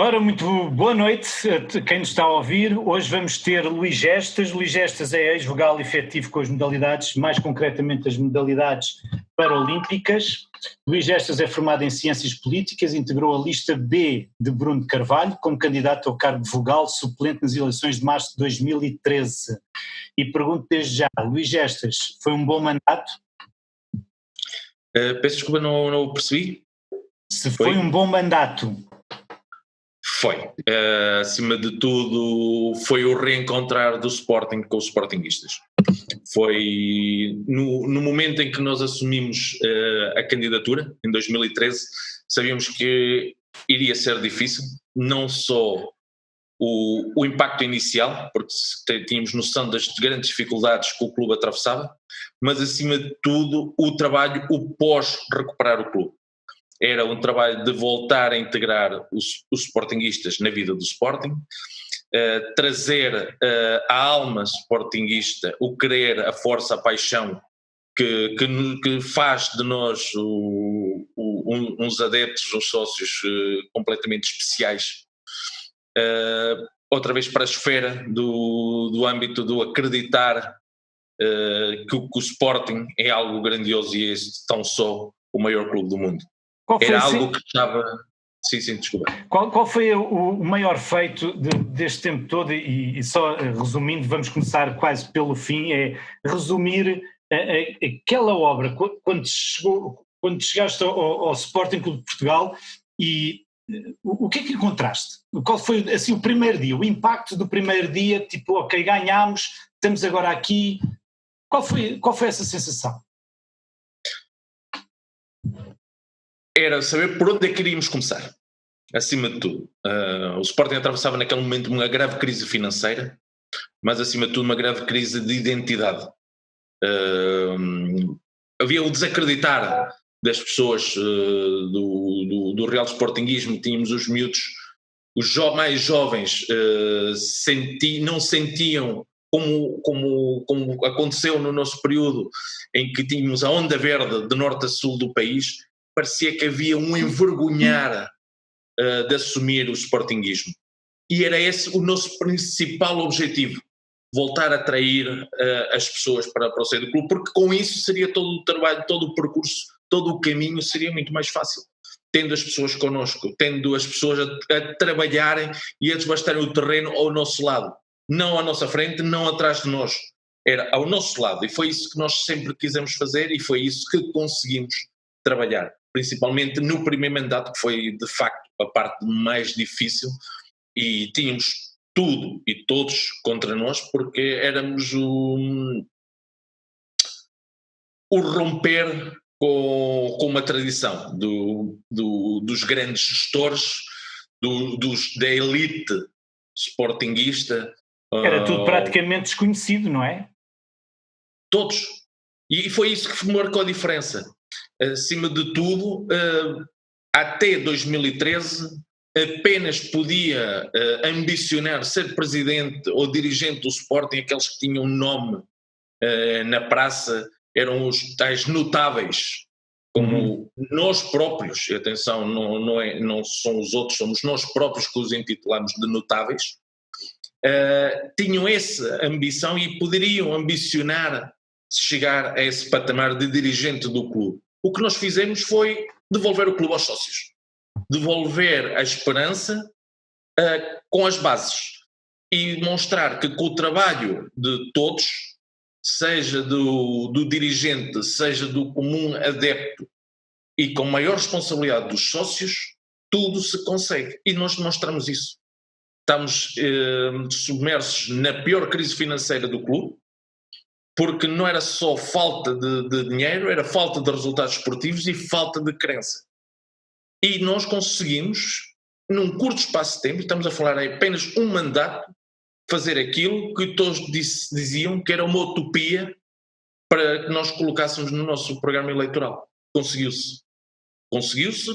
Ora, muito boa noite a quem nos está a ouvir. Hoje vamos ter Luís Gestas. Luís Gestas é ex-vogal efetivo com as modalidades, mais concretamente as modalidades paralímpicas. Luís Gestas é formado em Ciências Políticas, integrou a lista B de Bruno de Carvalho como candidato ao cargo de vogal suplente nas eleições de março de 2013. E pergunto desde já, Luís Gestas, foi um bom mandato? Peço desculpa, não percebi. Se foi um bom mandato? Foi. Acima de tudo, foi o reencontrar do Sporting com os Sportinguistas. Foi no momento em que nós assumimos a candidatura, em 2013, sabíamos que iria ser difícil, não só o impacto inicial, porque tínhamos noção das grandes dificuldades que o clube atravessava, mas acima de tudo o trabalho, o pós-recuperar o clube. Era um trabalho de voltar a integrar os sportinguistas na vida do Sporting, trazer a alma sportinguista, o querer, a força, a paixão que faz de nós uns adeptos, uns sócios completamente especiais. Outra vez para a esfera do âmbito do acreditar que o Sporting é algo grandioso e é tão só o maior clube do mundo. Era algo que estava... Sim, desculpa. Qual foi o maior feito deste tempo todo? E só resumindo, vamos começar quase pelo fim, é resumir aquela obra, quando chegaste ao Sporting Clube de Portugal, e o que é que encontraste? Qual foi assim o primeiro dia, o impacto do primeiro dia, tipo, ok, ganhámos, estamos agora aqui, qual foi essa sensação? Era saber por onde é que iríamos começar, acima de tudo. O Sporting atravessava naquele momento uma grave crise financeira, mas acima de tudo uma grave crise de identidade. Havia o desacreditar das pessoas do real sportinguismo. Tínhamos os miúdos, os mais jovens, não sentiam como aconteceu no nosso período em que tínhamos a onda verde de norte a sul do país. Parecia que havia um envergonhar de assumir o sportinguismo. E era esse o nosso principal objetivo, voltar a atrair as pessoas para o seio do clube, porque com isso seria todo o trabalho, todo o percurso, todo o caminho seria muito mais fácil. Tendo as pessoas connosco, tendo as pessoas a trabalharem e a desbastarem o terreno ao nosso lado. Não à nossa frente, não atrás de nós. Era ao nosso lado. E foi isso que nós sempre quisemos fazer e foi isso que conseguimos trabalhar. Principalmente no primeiro mandato, que foi de facto a parte mais difícil, e tínhamos tudo e todos contra nós, porque éramos o romper com uma tradição dos grandes gestores, da elite sportinguista. Era tudo praticamente desconhecido, não é? Todos. E foi isso que marcou a diferença. Acima de tudo, até 2013 apenas podia ambicionar ser presidente ou dirigente do Sporting aqueles que tinham nome na praça, eram os tais notáveis, como nós próprios, e atenção, não são os outros, somos nós próprios que os intitulamos de notáveis, tinham essa ambição e poderiam ambicionar chegar a esse patamar de dirigente do clube. O que nós fizemos foi devolver o clube aos sócios, devolver a esperança com as bases e mostrar que com o trabalho de todos, seja do dirigente, seja do comum adepto e com maior responsabilidade dos sócios, tudo se consegue. E nós demonstramos isso. Estamos submersos na pior crise financeira do clube, porque não era só falta de dinheiro, era falta de resultados esportivos e falta de crença. E nós conseguimos, num curto espaço de tempo, estamos a falar apenas um mandato, fazer aquilo que todos diziam que era uma utopia para que nós colocássemos no nosso programa eleitoral. Conseguiu-se. Conseguiu-se,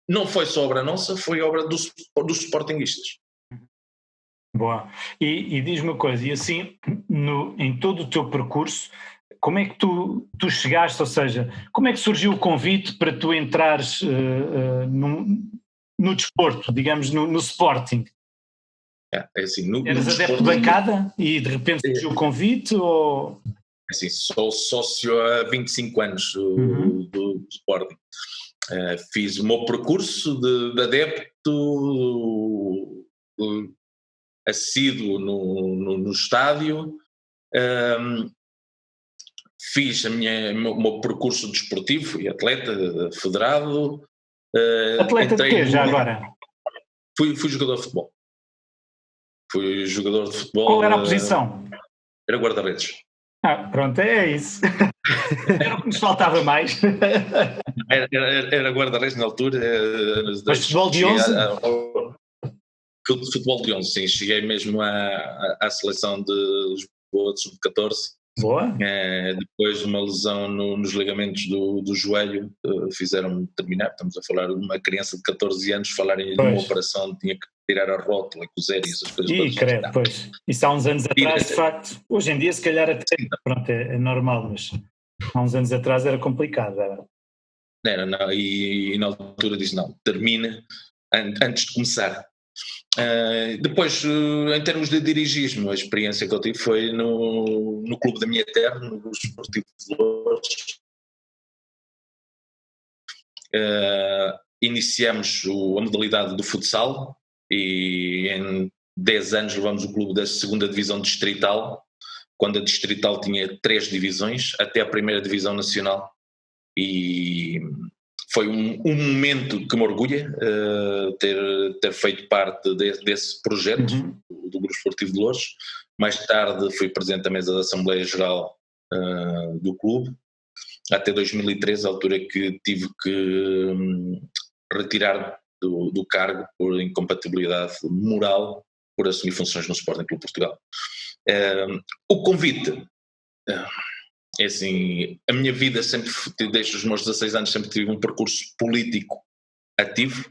não foi só obra nossa, foi obra dos sportinguistas. Boa. E diz-me uma coisa, e assim, em todo o teu percurso, como é que tu chegaste, ou seja, como é que surgiu o convite para tu entrares no desporto, digamos, no Sporting? É assim, Eras adepto de bancada e de repente surgiu o convite ou... Assim, sou sócio há 25 anos do Sporting. Fiz o meu percurso de adepto assíduo no estádio, fiz o meu percurso desportivo e atleta federado. Atleta de quê, já agora? Fui jogador de futebol. Fui jogador de futebol. Qual era a posição? Era guarda-redes. Pronto, é isso. Era o que nos faltava mais. Era guarda-redes na altura. Mas futebol de 11? Futebol de 11, sim. Cheguei mesmo à seleção de Lisboa de sub-14. Boa. Depois de uma lesão nos ligamentos do joelho, fizeram-me terminar. Estamos a falar de uma criança de 14 anos, falarem de uma operação, tinha que tirar a rótula, cozer e essas coisas todas. Credo, pois. Isso há uns anos atrás, de facto. Hoje em dia, se calhar, até pronto, é normal, mas há uns anos atrás era complicado. Era, não, e na altura disse, não, termina antes de começar. Depois, em termos de dirigismo, a experiência que eu tive foi no clube da minha terra, no Grupo Esportivo de Loures. Iniciamos a modalidade do futsal e em 10 anos levamos o clube da 2ª Divisão Distrital, quando a Distrital tinha 3 divisões, até a 1ª Divisão Nacional. E foi um momento que me orgulha ter feito parte desse projeto do Grupo Esportivo de Loures. Mais tarde fui presidente da mesa da Assembleia Geral do clube, até 2013, a altura que tive que retirar do cargo por incompatibilidade moral por assumir funções no Sporting Clube Portugal. O convite... É assim, a minha vida sempre, desde os meus 16 anos, sempre tive um percurso político ativo.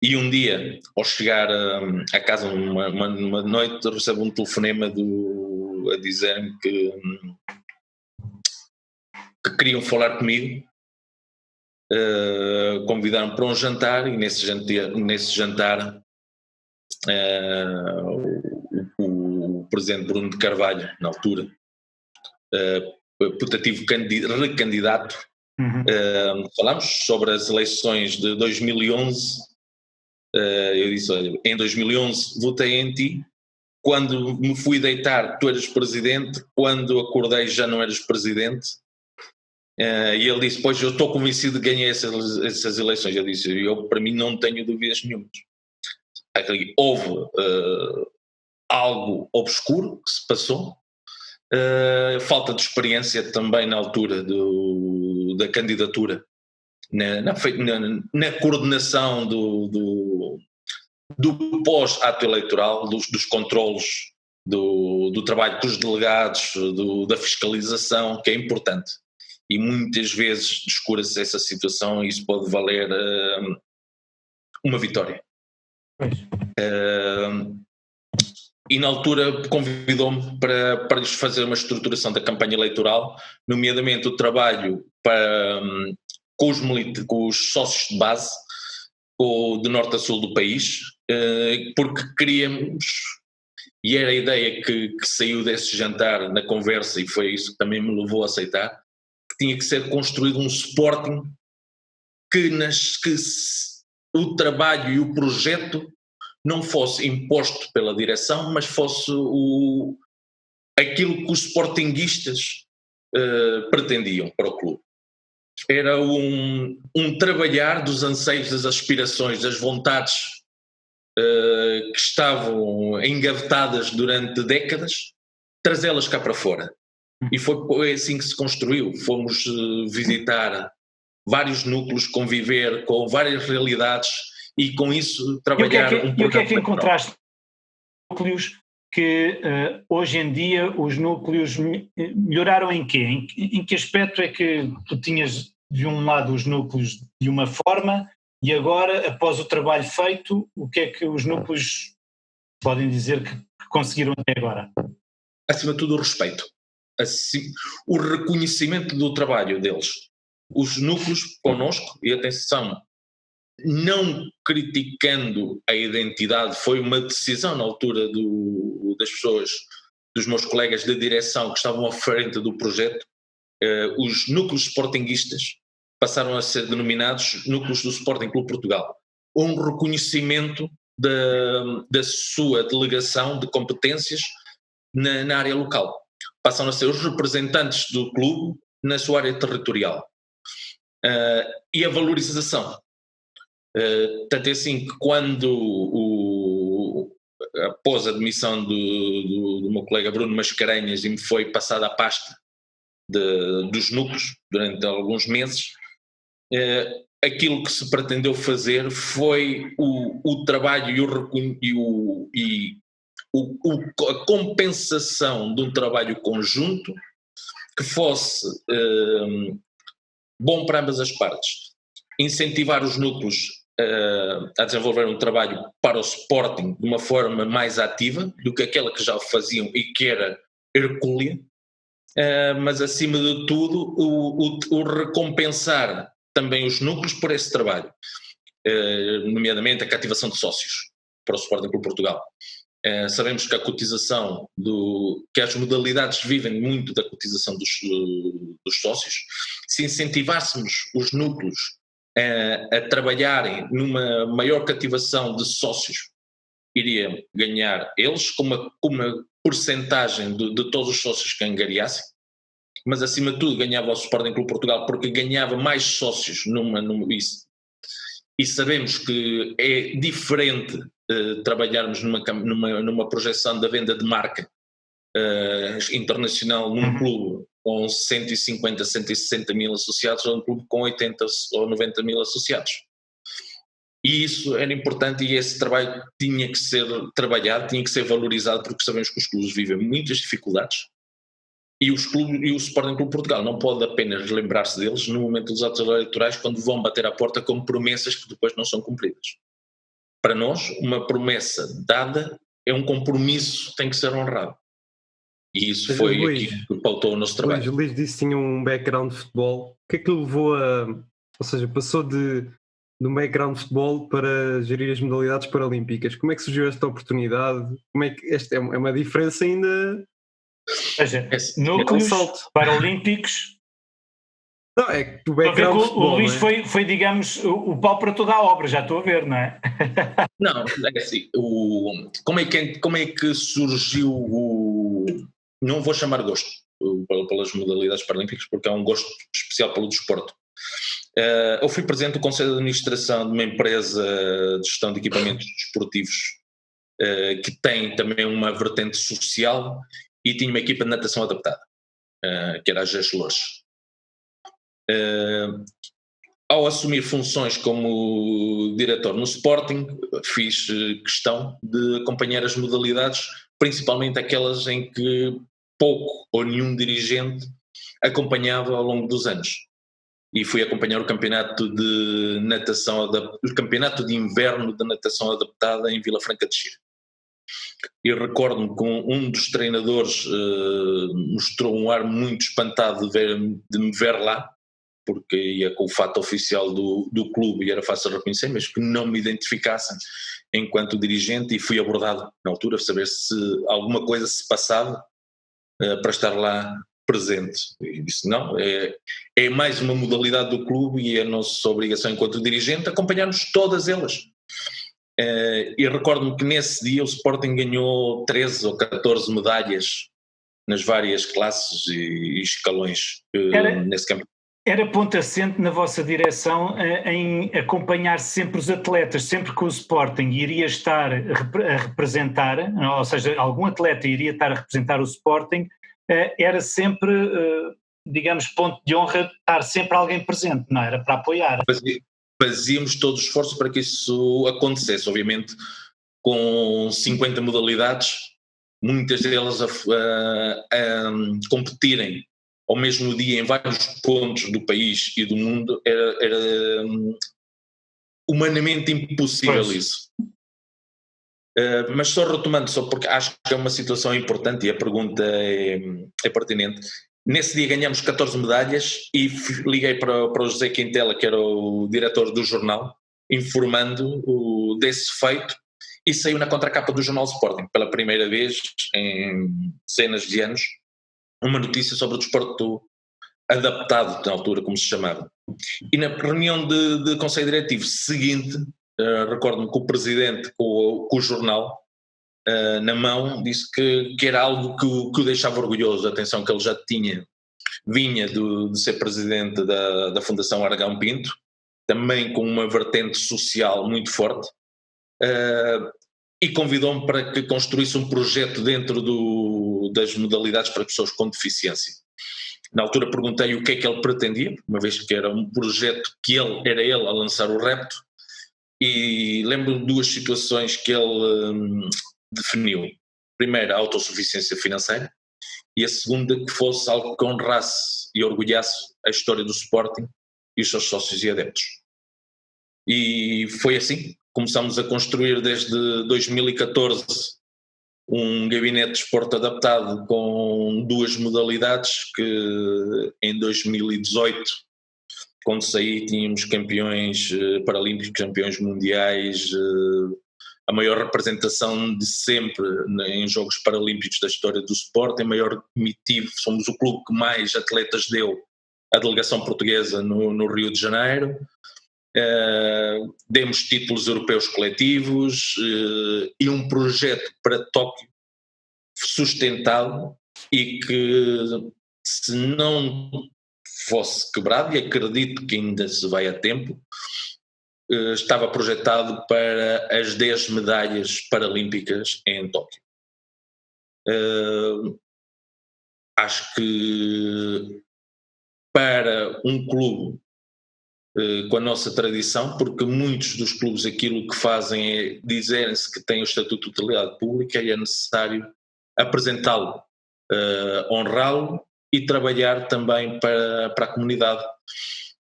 E um dia, ao chegar a casa uma noite, recebo um telefonema a dizer-me que queriam falar comigo, convidaram-me para um jantar, e nesse jantar o presidente Bruno de Carvalho, na altura, putativo recandidato, falámos sobre as eleições de 2011. Eu disse, olha, em 2011 votei em ti, quando me fui deitar tu eras presidente, quando acordei já não eras presidente. E ele disse, pois eu estou convencido de ganhar essas eleições. Eu disse, para mim não tenho dúvidas nenhumas. Houve algo obscuro que se passou, falta de experiência também na altura da candidatura, na coordenação do pós-ato eleitoral, dos controlos, do trabalho com os delegados, da fiscalização, que é importante. E muitas vezes descura-se essa situação e isso pode valer uma vitória. E na altura convidou-me para lhes fazer uma estruturação da campanha eleitoral, nomeadamente o trabalho com os sócios de base, de norte a sul do país, porque queríamos, e era a ideia que saiu desse jantar na conversa, e foi isso que também me levou a aceitar, que tinha que ser construído um Sporting que o trabalho e o projeto não fosse imposto pela direção, mas fosse aquilo que os sportinguistas pretendiam para o clube. Era um trabalhar dos anseios, das aspirações, das vontades que estavam engavetadas durante décadas, trazê-las cá para fora. E foi assim que se construiu. Fomos visitar vários núcleos, conviver com várias realidades e com isso trabalhar E o que é que encontraste núcleos que hoje em dia os núcleos melhoraram em quê? Em que aspecto é que tu tinhas de um lado os núcleos de uma forma e agora, após o trabalho feito, o que é que os núcleos podem dizer que conseguiram até agora? Acima de tudo o respeito, o reconhecimento do trabalho deles. Os núcleos connosco, e atenção, não criticando a identidade, foi uma decisão na altura das pessoas, dos meus colegas de direção que estavam à frente do projeto. Os núcleos sportinguistas passaram a ser denominados núcleos do Sporting Clube Portugal. Um reconhecimento da sua delegação de competências na área local. Passam a ser os representantes do clube na sua área territorial. E a valorização. Tanto é assim que quando após a demissão do meu colega Bruno Mascarenhas e me foi passada a pasta dos núcleos durante alguns meses, aquilo que se pretendeu fazer foi o trabalho a compensação de um trabalho conjunto que fosse bom para ambas as partes. Incentivar os núcleos a desenvolver um trabalho para o Sporting de uma forma mais ativa do que aquela que já faziam e que era hercúlea, mas acima de tudo o recompensar também os núcleos por esse trabalho, nomeadamente a cativação de sócios para o Sporting Clube Portugal. Sabemos que a cotização, que as modalidades vivem muito da cotização dos sócios. Se incentivássemos os núcleos a trabalharem numa maior cativação de sócios, iriam ganhar eles com uma porcentagem de todos os sócios que angariassem, mas acima de tudo ganhava o Sporting Clube Portugal porque ganhava mais sócios e sabemos que é diferente trabalharmos numa projeção da venda de marca internacional num clube com 150, 160 mil associados ou um clube com 80 ou 90 mil associados. E isso era importante e esse trabalho tinha que ser trabalhado, tinha que ser valorizado, porque sabemos que os clubes vivem muitas dificuldades e o Sporting Clube Portugal não pode apenas lembrar-se deles no momento dos atos eleitorais, quando vão bater à porta com promessas que depois não são cumpridas. Para nós, uma promessa dada é um compromisso que tem que ser honrado. E isso foi aqui que pautou o nosso trabalho. O Luís disse que tinha um background de futebol. O que é que lhe levou ou seja, passou de um background de futebol para gerir as modalidades paralímpicas? Como é que surgiu esta oportunidade? Como é que esta é uma diferença ainda? Ou seja, núcleos paralímpicos. Não, é que o background de futebol, o Luís foi, digamos, o pau para toda a obra, já estou a ver, não é? Não, é assim, como é que surgiu não vou chamar gosto pelas modalidades paralímpicas, porque é um gosto especial pelo desporto. Eu fui presidente do Conselho de Administração de uma empresa de gestão de equipamentos desportivos que tem também uma vertente social e tinha uma equipa de natação adaptada, que era a GES Loures. Ao assumir funções como diretor no Sporting, fiz questão de acompanhar as modalidades, principalmente aquelas em que pouco ou nenhum dirigente acompanhava ao longo dos anos. E fui acompanhar o campeonato de inverno de natação adaptada em Vila Franca de Xira. E recordo-me que um dos treinadores mostrou um ar muito espantado de me ver lá, porque ia com o fato oficial do clube e era fácil reconhecer, mas que não me identificassem enquanto dirigente, e fui abordado na altura para saber se alguma coisa se passava para estar lá presente. E disse não, é mais uma modalidade do clube e é a nossa obrigação enquanto dirigente acompanharmos todas elas. E recordo-me que nesse dia o Sporting ganhou 13 ou 14 medalhas nas várias classes e escalões nesse campeonato. Era ponto assente na vossa direção em acompanhar sempre os atletas, sempre que o Sporting iria estar a representar, ou seja, algum atleta iria estar a representar o Sporting, era sempre, digamos, ponto de honra estar sempre alguém presente, não era? Para apoiar. Fazíamos todo o esforço para que isso acontecesse, obviamente com 50 modalidades, muitas delas a competirem ao mesmo dia em vários pontos do país e do mundo, era humanamente impossível isso. Mas só retomando, só porque acho que é uma situação importante e a pergunta é pertinente. Nesse dia ganhamos 14 medalhas e liguei para o José Quintela, que era o diretor do jornal, informando desse feito, e saiu na contracapa do jornal Sporting, pela primeira vez em dezenas de anos, uma notícia sobre o desporto adaptado, na altura como se chamava. E na reunião de conselho diretivo seguinte, recordo-me que o presidente, com o jornal na mão, disse que era algo que o deixava orgulhoso. Atenção, que ele já vinha de ser presidente da Fundação Aragão Pinto, também com uma vertente social muito forte, e convidou-me para que construísse um projeto dentro das modalidades para pessoas com deficiência. Na altura perguntei o que é que ele pretendia, uma vez que era um projeto que era ele a lançar o repto, e lembro de duas situações que ele definiu. Primeiro, a autossuficiência financeira, e a segunda, que fosse algo que honrasse e orgulhasse a história do Sporting e os seus sócios e adeptos. E foi assim, começámos a construir desde 2014 um gabinete de desporto adaptado com duas modalidades, que em 2018, quando saí, tínhamos campeões paralímpicos, campeões mundiais, a maior representação de sempre em Jogos Paralímpicos da história do Sporting, maior comitiva, somos o clube que mais atletas deu à delegação portuguesa no Rio de Janeiro. Demos títulos europeus coletivos e um projeto para Tóquio sustentado, e que, se não fosse quebrado, e acredito que ainda se vai a tempo, estava projetado para as 10 medalhas paralímpicas em Tóquio. Acho que para um clube com a nossa tradição, porque muitos dos clubes aquilo que fazem é dizerem-se que têm o estatuto de utilidade pública, e é necessário apresentá-lo, honrá-lo e trabalhar também para a comunidade.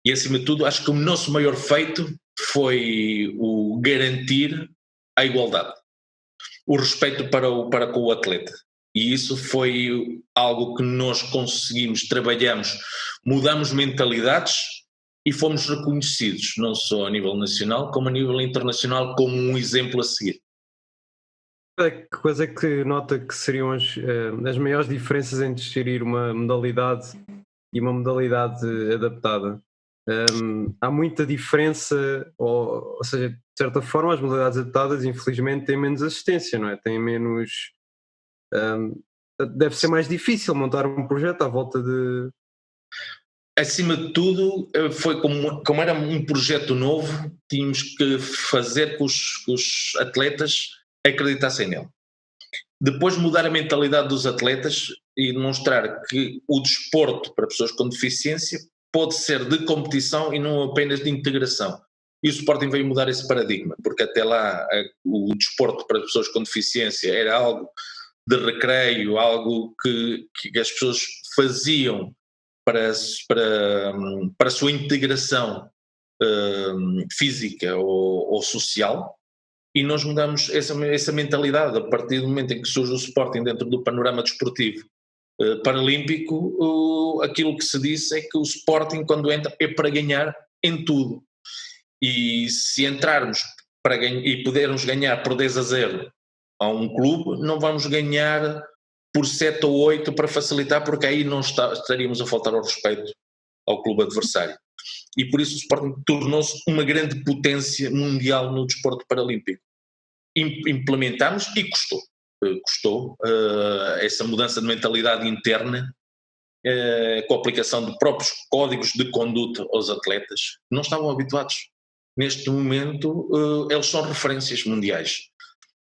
E acima de tudo, acho que o nosso maior feito foi o garantir a igualdade, o respeito para com o atleta. E isso foi algo que nós conseguimos, trabalhamos, mudamos mentalidades e fomos reconhecidos, não só a nível nacional, como a nível internacional, como um exemplo a seguir. Que coisa é que nota que seriam as maiores diferenças entre gerir uma modalidade e uma modalidade adaptada? Há muita diferença, ou seja, de certa forma as modalidades adaptadas infelizmente têm menos assistência, não é? Têm menos... deve ser mais difícil montar um projeto à volta de... Acima de tudo, foi como era um projeto novo, tínhamos que fazer que os atletas acreditassem nele. Depois mudar a mentalidade dos atletas e demonstrar que o desporto para pessoas com deficiência pode ser de competição e não apenas de integração. E o Sporting veio mudar esse paradigma, porque até lá o desporto para pessoas com deficiência era algo de recreio, algo que as pessoas faziam para a sua integração física ou social, e nós mudamos essa mentalidade a partir do momento em que surge o Sporting dentro do panorama desportivo paralímpico. Aquilo que se disse é que o Sporting, quando entra, é para ganhar em tudo, e se entrarmos para ganhar e pudermos ganhar por 10-0 a um clube, não vamos ganhar por 7 ou 8 para facilitar, porque aí não estaríamos a faltar ao respeito ao clube adversário. E por isso o Sporting tornou-se uma grande potência mundial no desporto paralímpico. Implementámos e custou essa mudança de mentalidade interna, com a aplicação de próprios códigos de conduta aos atletas que não estavam habituados. Neste momento eles são referências mundiais.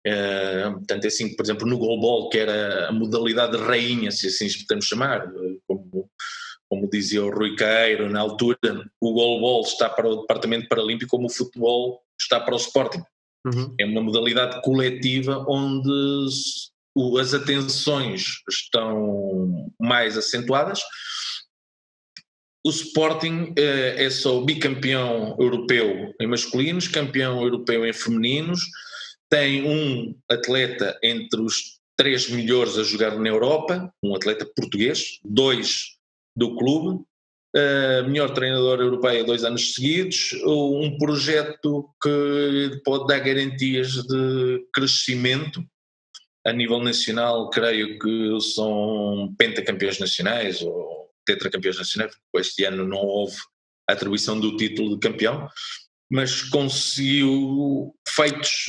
Portanto, é assim, por exemplo, no goalball, que era a modalidade rainha, se assim podemos chamar, como dizia o Rui Queiro na altura, o goalball está para o Departamento Paralímpico como o futebol está para o Sporting. Uhum. É uma modalidade coletiva onde as atenções estão mais acentuadas. O Sporting é só bicampeão europeu em masculinos, campeão europeu em femininos, tem um atleta entre os 3 melhores a jogar na Europa, um atleta português, 2 do clube, melhor treinador europeu 2 anos seguidos, um projeto que pode dar garantias de crescimento. A nível nacional, creio que são pentacampeões nacionais ou tetracampeões nacionais, porque este ano não houve atribuição do título de campeão, mas conseguiu feitos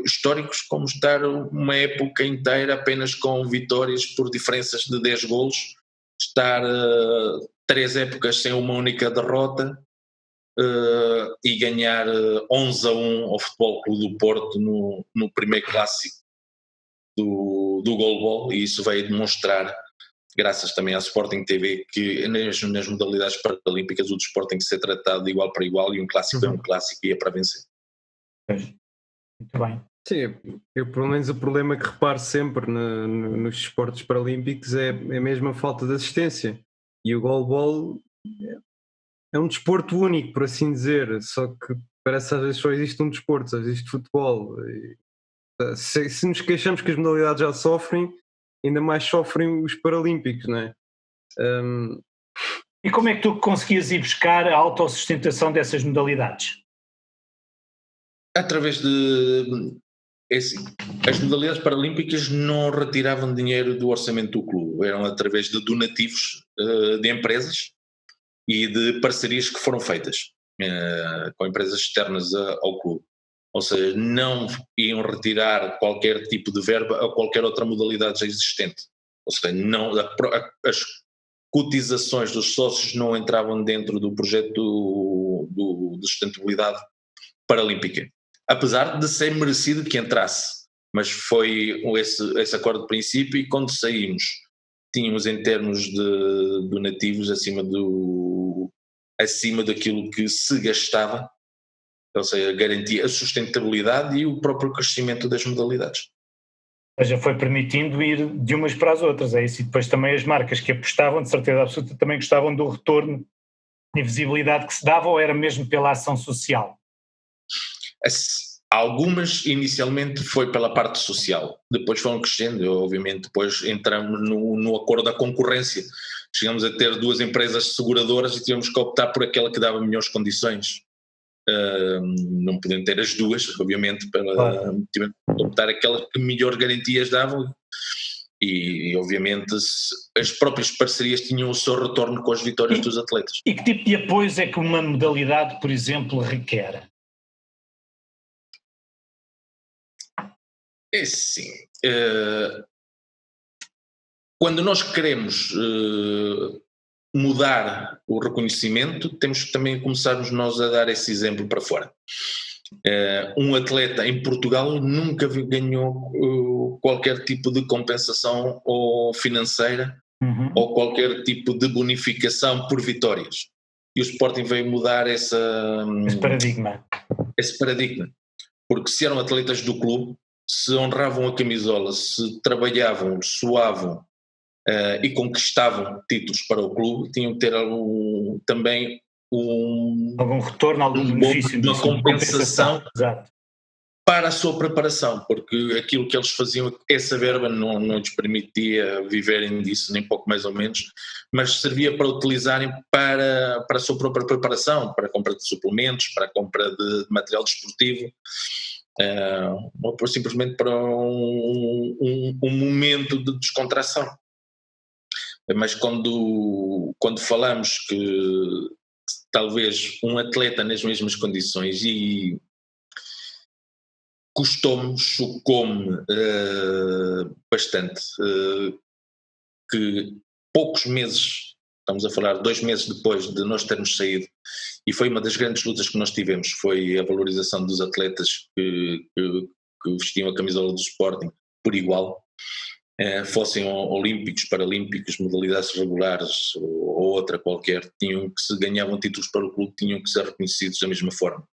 históricos, como estar uma época inteira apenas com vitórias por diferenças de 10 golos, estar 3 épocas sem uma única derrota e ganhar 11-1 ao Futebol Clube do Porto no primeiro clássico do Goalball, e isso veio demonstrar, graças também à Sporting TV, que nas modalidades paralímpicas o desporto tem que ser tratado de igual para igual, e um clássico é um clássico e é para vencer. Muito bem. Sim, eu pelo menos o problema que reparo sempre nos desportos paralímpicos é mesmo a falta de assistência, e o goalball é um desporto único, por assim dizer, só que parece que às vezes só existe um desporto, só existe futebol. Se nos queixamos que as modalidades já sofrem, ainda mais sofrem os paralímpicos, não é? E como é que tu conseguias ir buscar a autossustentação dessas modalidades? Através as modalidades paralímpicas não retiravam dinheiro do orçamento do clube, eram através de donativos de empresas e de parcerias que foram feitas com empresas externas ao clube. Ou seja, não iam retirar qualquer tipo de verba a qualquer outra modalidade já existente. Ou seja, as cotizações dos sócios não entravam dentro do projeto de sustentabilidade paralímpica. Apesar de ser merecido que entrasse. Mas foi esse acordo de princípio, e quando saímos tínhamos em termos de donativos acima daquilo que se gastava. Ou seja, garantia a sustentabilidade e o próprio crescimento das modalidades. Ou seja, foi permitindo ir de umas para as outras, é isso. E depois também as marcas que apostavam, de certeza absoluta, também gostavam do retorno e visibilidade que se dava, ou era mesmo pela ação social? Algumas inicialmente foi pela parte social, depois foram crescendo, obviamente depois entramos no acordo da concorrência, chegamos a ter 2 empresas seguradoras e tivemos que optar por aquela que dava melhores condições. Não podendo ter as duas, obviamente, tivemos que optar aquelas que melhor garantias davam, e obviamente as próprias parcerias tinham o seu retorno com as vitórias dos atletas. E que tipo de apoios é que uma modalidade, por exemplo, requer? É sim. Quando nós queremos mudar o reconhecimento, temos que também começarmos nós a dar esse exemplo para fora. Um atleta em Portugal nunca ganhou qualquer tipo de compensação ou financeira ou qualquer tipo de bonificação por vitórias. E o Sporting veio mudar esse paradigma. Porque se eram atletas do clube, se honravam a camisola, se trabalhavam, suavam e conquistavam títulos para o clube, tinham que ter também algum retorno, algum benefício, uma compensação para a sua preparação, porque aquilo que eles faziam, essa verba não lhes permitia viverem disso, nem pouco mais ou menos, mas servia para utilizarem para a sua própria preparação, para a compra de suplementos, para a compra de material desportivo, ou simplesmente para um momento de descontração. Mas quando falamos que talvez um atleta nas mesmas condições, e custou-me, chocou-me bastante, que poucos meses, estamos a falar 2 meses depois de nós termos saído, e foi uma das grandes lutas que nós tivemos, foi a valorização dos atletas que vestiam a camisola do Sporting por igual, fossem olímpicos, paralímpicos, modalidades regulares ou outra qualquer, se ganhavam títulos para o clube, tinham que ser reconhecidos da mesma forma.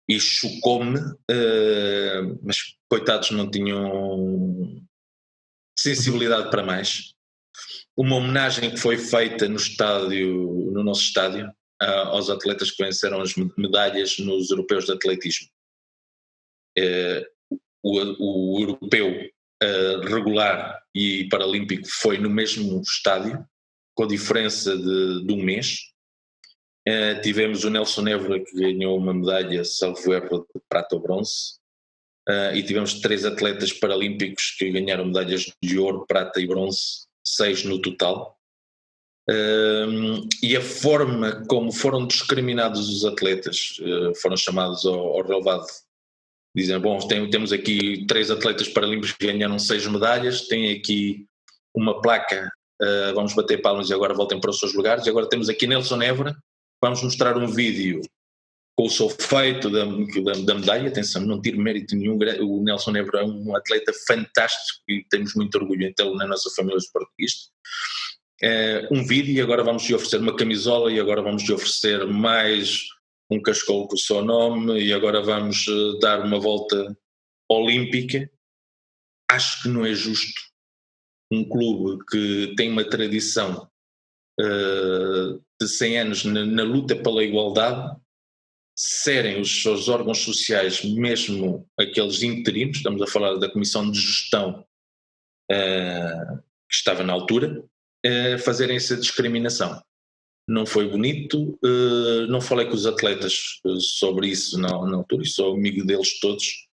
E chocou-me, mas coitados, não tinham sensibilidade para mais. Uma homenagem que foi feita no nosso estádio, aos atletas que venceram as medalhas nos europeus de atletismo. O europeu regular e paralímpico foi no mesmo estádio, com a diferença de um mês. Tivemos o Nelson Évora, que ganhou uma medalha, salvo erro, de prata ou bronze, e tivemos 3 atletas paralímpicos que ganharam medalhas de ouro, prata e bronze, 6 no total. E a forma como foram discriminados os atletas, foram chamados ao relevado, dizem, bom, temos aqui 3 atletas paralímpicos que ganharam 6 medalhas, tem aqui uma placa, vamos bater palmas e agora voltem para os seus lugares, e agora temos aqui Nelson Évora, vamos mostrar um vídeo com o seu feito da medalha. Atenção, não tiro mérito nenhum, o Nelson Évora é um atleta fantástico e temos muito orgulho em tê-lo na nossa família esportivista. Um vídeo, e agora vamos lhe oferecer uma camisola, e agora vamos lhe oferecer mais um cascolo com o seu nome, e agora vamos dar uma volta olímpica. Acho que não é justo um clube que tem uma tradição de 100 anos na luta pela igualdade serem os seus órgãos sociais, mesmo aqueles interinos, estamos a falar da Comissão de Gestão que estava na altura, fazerem essa discriminação. Não foi bonito, não falei com os atletas sobre isso na altura, e sou amigo deles todos,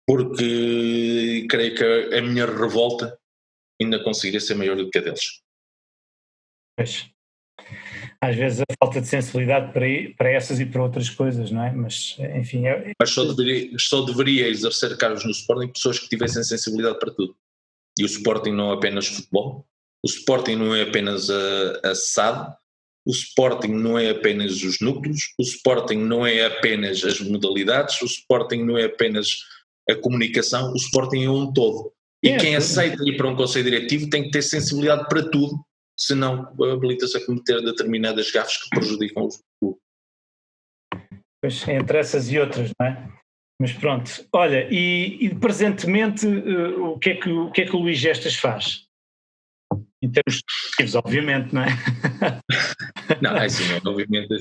porque creio que a minha revolta ainda conseguiria ser maior do que a deles. Pois. Às vezes a falta de sensibilidade para essas e para outras coisas, não é? Mas, enfim... Mas só deveria exercer cargos no Sporting pessoas que tivessem sensibilidade para tudo. E o Sporting não é apenas futebol, o Sporting não é apenas a SAD, o Sporting não é apenas os núcleos, o Sporting não é apenas as modalidades, o Sporting não é apenas a comunicação, o Sporting é um todo. E quem aceita ir para um conselho diretivo tem que ter sensibilidade para tudo, senão habilita-se a cometer determinadas gafes que prejudicam o clube. Pois, entre essas e outras, não é? Mas pronto, olha, e presentemente o que é que o Luís Gestas faz? Em termos esportivos, obviamente, não é? Não, é assim, obviamente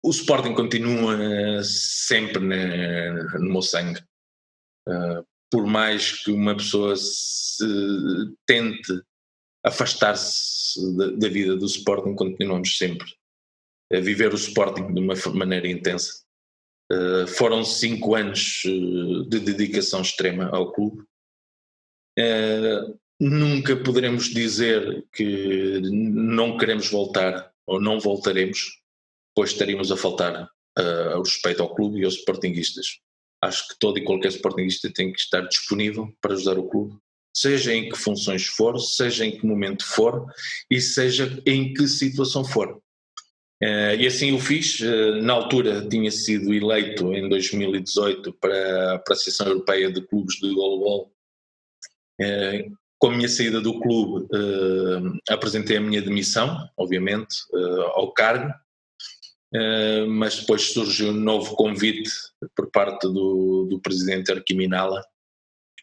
o Sporting continua sempre no meu sangue. Por mais que uma pessoa se tente afastar-se da vida do Sporting, continuamos sempre a viver o Sporting de uma maneira intensa. Foram 5 anos de dedicação extrema ao clube. Nunca poderemos dizer que não queremos voltar ou não voltaremos, pois estaríamos a faltar ao respeito ao clube e aos sportinguistas. Acho que todo e qualquer sportinguista tem que estar disponível para ajudar o clube, seja em que funções for, seja em que momento for e seja em que situação for. E assim o fiz. Na altura tinha sido eleito em 2018 para a Associação Europeia de Clubes de Goalball. Com a minha saída do clube, apresentei a minha demissão, obviamente, ao cargo, mas depois surgiu um novo convite por parte do presidente Arquiminala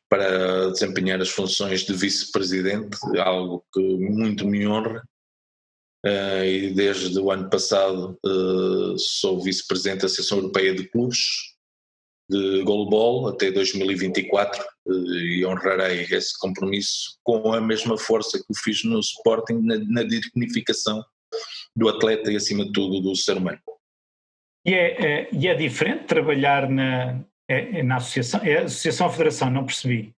para desempenhar as funções de vice-presidente, algo que muito me honra. E desde o ano passado sou vice-presidente da Associação Europeia de Clubes de Goalball até 2024 e honrarei esse compromisso com a mesma força que o fiz no Sporting na dignificação do atleta e acima de tudo do ser humano. E é diferente trabalhar na associação? É associação ou federação? Não percebi.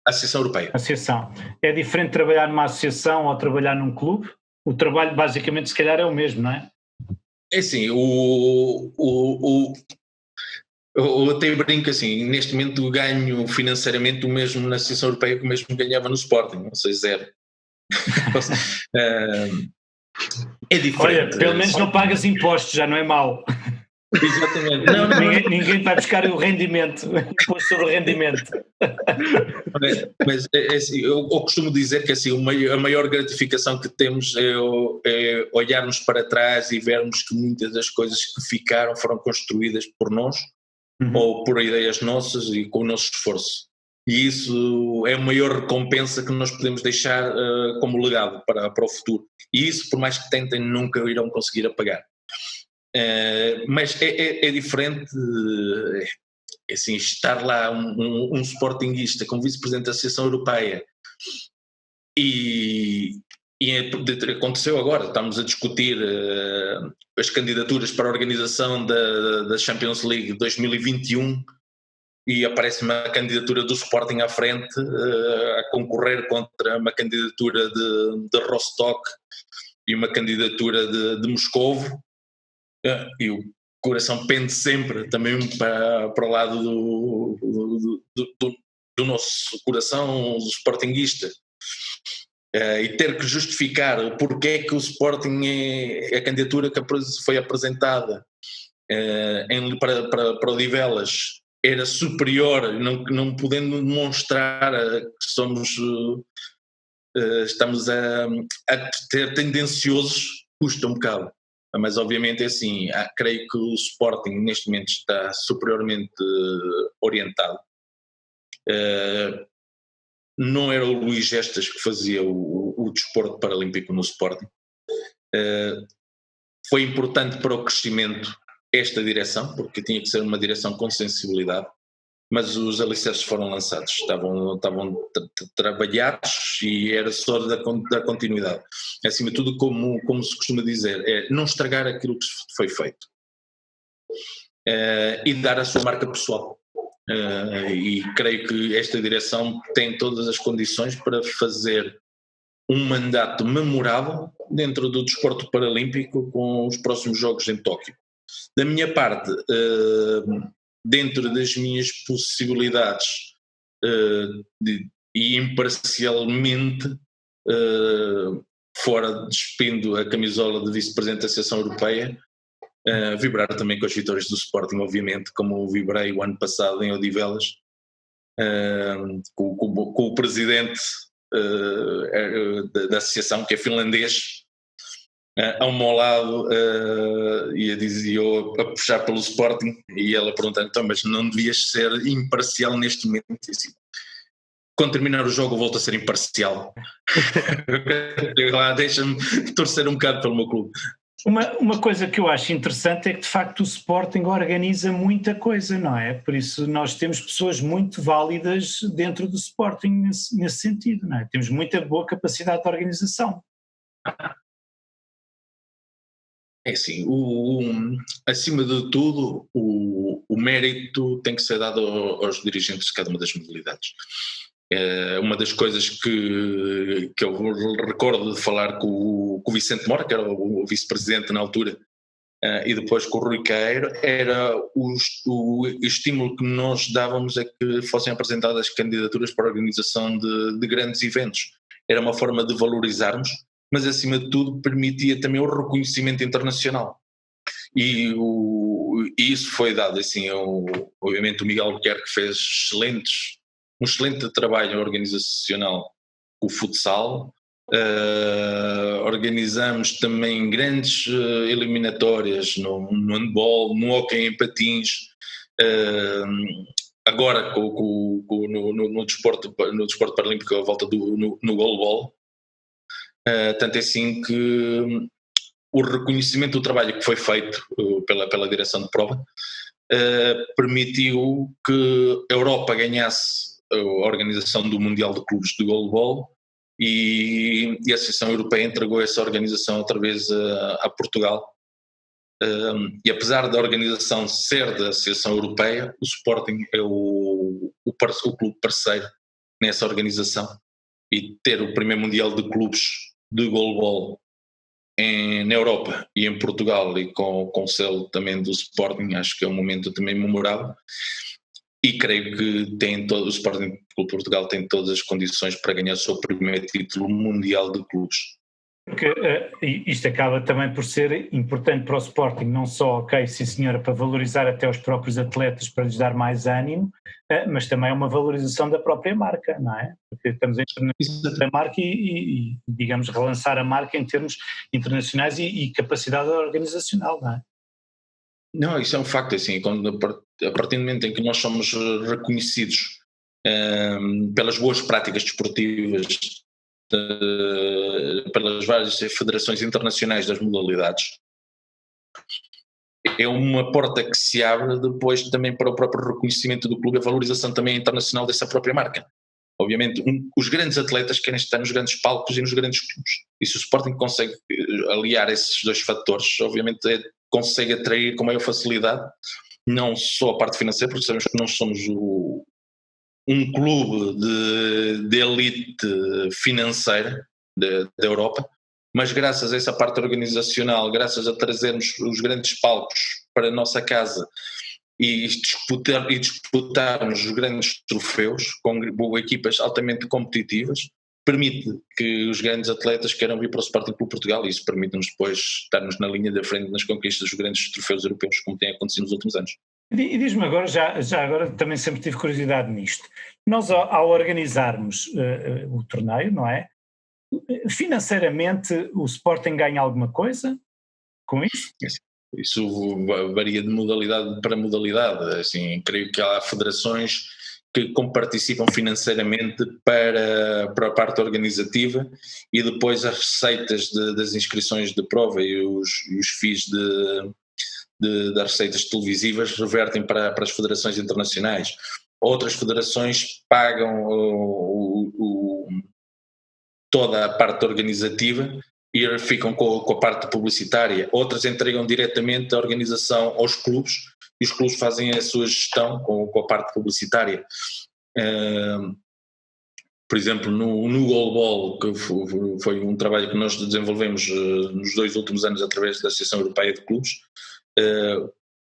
Associação Europeia. Associação. É diferente trabalhar numa associação ou trabalhar num clube? O trabalho basicamente se calhar é o mesmo, não é? É assim, eu até brinco assim, neste momento ganho financeiramente o mesmo na Associação Europeia que o mesmo ganhava no Sporting, não sei, 0. É diferente. Olha, pelo menos não pagas impostos, já não é mau. Exatamente. Ninguém vai buscar o rendimento, o imposto sobre o rendimento. Mas assim, eu costumo dizer que assim, a maior gratificação que temos é olharmos para trás e vermos que muitas das coisas que ficaram foram construídas por nós, ou por ideias nossas e com o nosso esforço. E isso é a maior recompensa que nós podemos deixar como legado para o futuro. E isso, por mais que tentem, nunca irão conseguir apagar. Mas é diferente, assim, estar lá um sportinguista como vice-presidente da Associação Europeia e aconteceu agora, estamos a discutir as candidaturas para a organização da Champions League 2021 e aparece uma candidatura do Sporting à frente a concorrer contra uma candidatura de Rostock e uma candidatura de Moscovo, e o coração pende sempre também para o lado do nosso coração sportinguista. E ter que justificar porque é que o Sporting a candidatura que foi apresentada para Odivelas era superior, não podendo demonstrar que estamos a ter tendenciosos, custa um bocado. Mas obviamente é assim, creio que o Sporting neste momento está superiormente orientado. Não era o Luís Gestas que fazia o desporto paralímpico no Sporting. Foi importante para o crescimento esta direção, porque tinha que ser uma direção com sensibilidade, mas os alicerces foram lançados, estavam trabalhados e era só da continuidade. Acima de tudo, como se costuma dizer, é não estragar aquilo que foi feito e dar a sua marca pessoal. E creio que esta direção tem todas as condições para fazer um mandato memorável dentro do desporto paralímpico com os próximos Jogos em Tóquio. Da minha parte, dentro das minhas possibilidades e imparcialmente, fora despindo a camisola de vice-presidente da Associação Europeia, vibrar também com as vitórias do Sporting, obviamente, como vibrei o ano passado em Odivelas, com o presidente da associação, que é finlandês, ao meu lado, e dizia eu a puxar pelo Sporting, e ela perguntando, então, mas não devias ser imparcial neste momento? E assim, quando terminar o jogo eu volto a ser imparcial. Deixa-me torcer um bocado pelo meu clube. Uma coisa que eu acho interessante é que de facto o Sporting organiza muita coisa, não é? Por isso nós temos pessoas muito válidas dentro do Sporting nesse sentido, não é? Temos muita boa capacidade de organização. É assim, acima de tudo, o mérito tem que ser dado aos dirigentes de cada uma das modalidades. Uma das coisas que eu recordo de falar com o Vicente Mora, que era o vice-presidente na altura, e depois com o Rui Caeiro, era o estímulo que nós dávamos a que fossem apresentadas candidaturas para a organização de grandes eventos. Era uma forma de valorizarmos, mas acima de tudo permitia também o reconhecimento internacional. E isso foi dado, assim, obviamente o Miguel Albuquerque fez um excelente trabalho organizacional com o futsal. Organizamos também grandes eliminatórias no handball, no hóquei em patins, agora no desporto paralímpico à volta no goalball. Tanto é assim que o reconhecimento do trabalho que foi feito pela direção de prova permitiu que a Europa ganhasse a organização do Mundial de Clubes de Goalball e a Associação Europeia entregou essa organização outra vez a Portugal. E apesar da organização ser da Associação Europeia, o Sporting é o clube parceiro nessa organização, e ter o primeiro Mundial de Clubes de Goalball na Europa e em Portugal e com o selo também do Sporting, acho que é um momento também memorável. E creio que o Sporting Clube Portugal tem todas as condições para ganhar o seu primeiro título mundial de clubes. Porque isto acaba também por ser importante para o Sporting, não só, ok, sim senhora, para valorizar até os próprios atletas, para lhes dar mais ânimo, mas também é uma valorização da própria marca, não é? Porque estamos a internacionalizar a marca e, digamos, relançar a marca em termos internacionais e capacidade organizacional, não é? Não, isso é um facto, assim, a partir do momento em que nós somos reconhecidos pelas boas práticas desportivas, pelas várias federações internacionais das modalidades, é uma porta que se abre depois também para o próprio reconhecimento do clube, a valorização também internacional dessa própria marca. Obviamente, os grandes atletas querem estar nos grandes palcos e nos grandes clubes. E se o Sporting consegue aliar esses dois fatores, obviamente consegue atrair com maior facilidade, não só a parte financeira, porque sabemos que nós somos um clube de elite financeira da Europa, mas graças a essa parte organizacional, graças a trazermos os grandes palcos para a nossa casa e disputarmos os grandes troféus com equipas altamente competitivas, permite que os grandes atletas queiram vir para o Sporting Clube Portugal, e isso permite-nos depois estarmos na linha da frente nas conquistas dos grandes troféus europeus, como tem acontecido nos últimos anos. E diz-me agora, já agora também sempre tive curiosidade nisto, nós ao organizarmos o torneio, não é? Financeiramente o Sporting ganha alguma coisa com isso? Isso varia de modalidade para modalidade. Assim, creio que há federações que participam financeiramente para a parte organizativa, e depois as receitas das inscrições de prova e os FIIs das receitas televisivas revertem para as federações internacionais. Outras federações pagam toda a parte organizativa e ficam com a parte publicitária. Outras entregam diretamente a organização aos clubes, e os clubes fazem a sua gestão com a parte publicitária. Por exemplo, no Goalball, que foi um trabalho que nós desenvolvemos nos 2 últimos anos através da Associação Europeia de Clubes,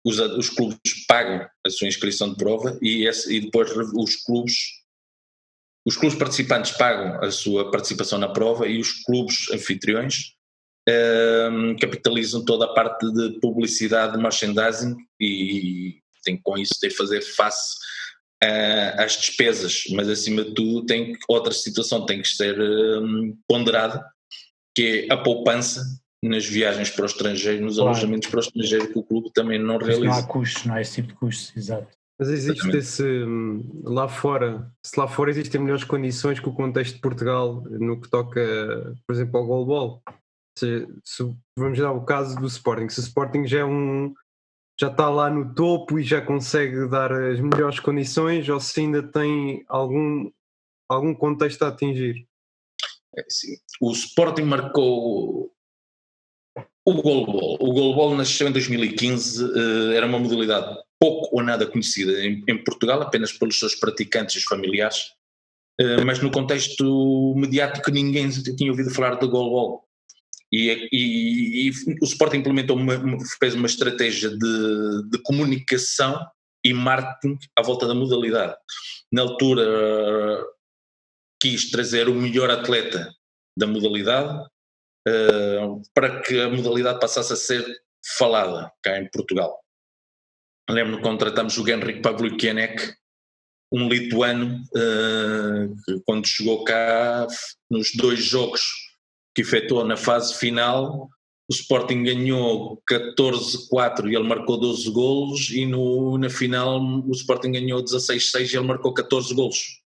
os clubes pagam a sua inscrição de prova e depois os clubes participantes pagam a sua participação na prova, e os clubes anfitriões capitalizam toda a parte de publicidade, de merchandising, e com isso tem que fazer face às despesas, mas acima de tudo outra situação tem que ser ponderada, que é a poupança nas viagens para o estrangeiro, nos alojamentos para o estrangeiro, que o clube também não realiza. Não há custos, não há esse tipo de custos, exato. Mas existe lá fora, se lá fora existem melhores condições que o contexto de Portugal no que toca, por exemplo, ao goalball. Se vamos dar o caso do Sporting, se o Sporting já está lá no topo e já consegue dar as melhores condições, ou se ainda tem algum contexto a atingir? Sim. O Sporting marcou o goalball. O goalball nasceu em 2015, era uma modalidade pouco ou nada conhecida em Portugal, apenas pelos seus praticantes e os familiares, mas no contexto mediático ninguém tinha ouvido falar de goalball. E o Sporting fez uma estratégia de comunicação e marketing à volta da modalidade. Na altura quis trazer o melhor atleta da modalidade para que a modalidade passasse a ser falada cá em Portugal. Lembro-me que contratamos o Henryk Pavlyukenek, um lituano, que quando chegou cá, nos 2 jogos que efetuou na fase final, o Sporting ganhou 14-4 e ele marcou 12 golos, e na final o Sporting ganhou 16-6 e ele marcou 14 golos.